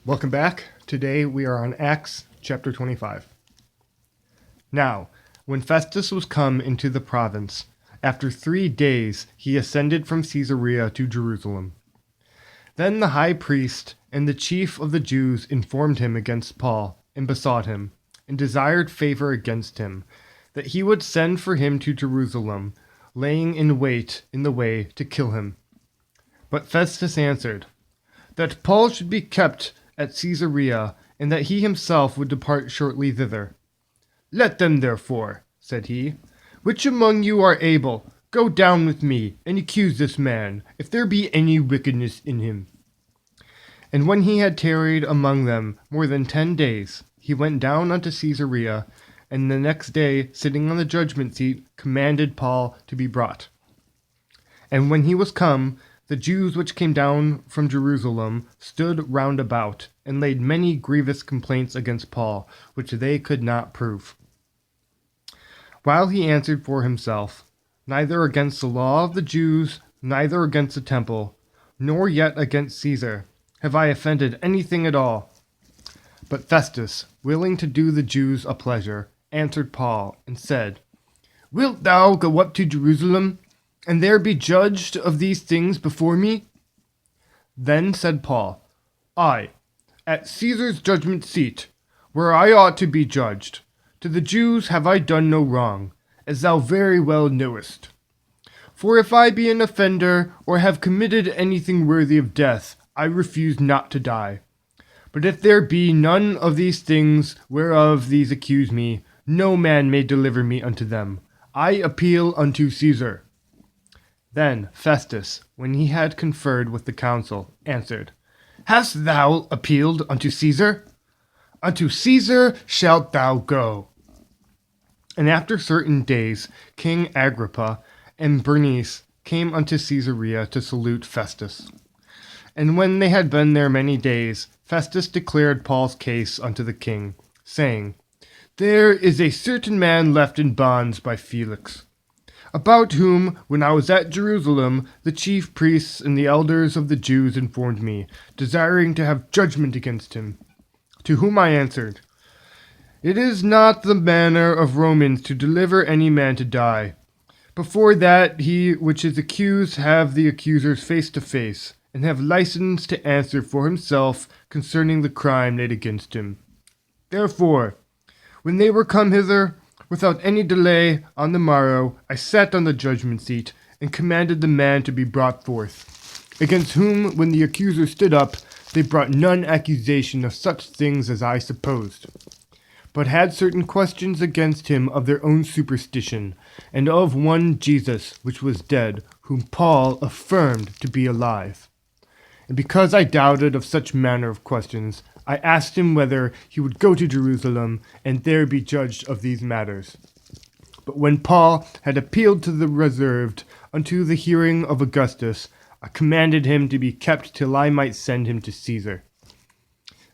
Welcome back. Today we are on Acts chapter 25. Now, when Festus was come into the province, after 3 days he ascended from Caesarea to Jerusalem. Then the high priest and the chief of the Jews informed him against Paul, and besought him, and desired favor against him, that he would send for him to Jerusalem, laying in wait in the way to kill him. But Festus answered, that Paul should be kept at Caesarea, and that he himself would depart shortly thither. Let them therefore, said he, which among you are able, go down with me, and accuse this man, if there be any wickedness in him. And when he had tarried among them more than 10 days, he went down unto Caesarea, and the next day, sitting on the judgment seat, commanded Paul to be brought. And when he was come, the Jews which came down from Jerusalem stood round about, and laid many grievous complaints against Paul, which they could not prove. While he answered for himself, neither against the law of the Jews, neither against the temple, nor yet against Caesar, have I offended anything at all. But Festus, willing to do the Jews a pleasure, answered Paul, and said, Wilt thou go up to Jerusalem, and there be judged of these things before me? Then said Paul, I, at Caesar's judgment seat, where I ought to be judged, to the Jews have I done no wrong, as thou very well knowest. For if I be an offender, or have committed anything worthy of death, I refuse not to die. But if there be none of these things whereof these accuse me, no man may deliver me unto them. I appeal unto Caesar. Then Festus, when he had conferred with the council, answered, Hast thou appealed unto Caesar? Unto Caesar shalt thou go. And after certain days, King Agrippa and Bernice came unto Caesarea to salute Festus. And when they had been there many days, Festus declared Paul's case unto the king, saying, There is a certain man left in bonds by Felix, about whom, when I was at Jerusalem, the chief priests and the elders of the Jews informed me, desiring to have judgment against him. To whom I answered, It is not the manner of Romans to deliver any man to die. Before that he which is accused have the accusers face to face, and have license to answer for himself concerning the crime laid against him. Therefore, when they were come hither, without any delay, on the morrow, I sat on the judgment seat, and commanded the man to be brought forth, against whom, when the accusers stood up, they brought none accusation of such things as I supposed, but had certain questions against him of their own superstition, and of one Jesus, which was dead, whom Paul affirmed to be alive. And because I doubted of such manner of questions, I asked him whether he would go to Jerusalem, and there be judged of these matters. But when Paul had appealed to the reserved unto the hearing of Augustus, I commanded him to be kept till I might send him to Caesar.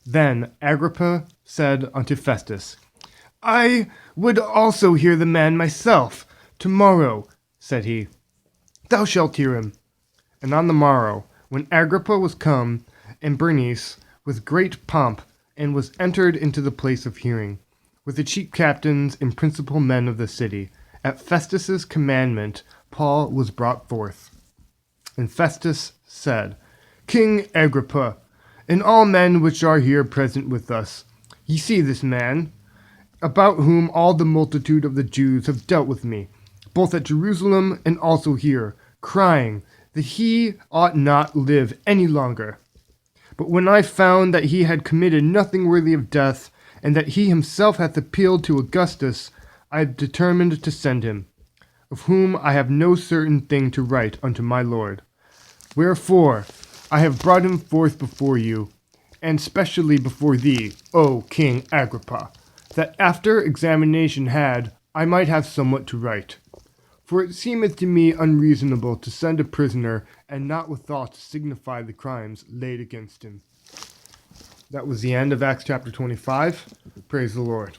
Then Agrippa said unto Festus, I would also hear the man myself. Tomorrow, said he, thou shalt hear him. And on the morrow, when Agrippa was come, and Bernice, with great pomp, and was entered into the place of hearing, with the chief captains and principal men of the city, at Festus's commandment, Paul was brought forth. And Festus said, King Agrippa, and all men which are here present with us, ye see this man, about whom all the multitude of the Jews have dealt with me, both at Jerusalem and also here, crying that he ought not live any longer. But when I found that he had committed nothing worthy of death, and that he himself hath appealed to Augustus, I determined to send him, of whom I have no certain thing to write unto my lord. Wherefore I have brought him forth before you, and specially before thee, O King Agrippa, that after examination had, I might have somewhat to write. For it seemeth to me unreasonable to send a prisoner, and not withal to signify the crimes laid against him. That was the end of Acts chapter 25. Praise the Lord.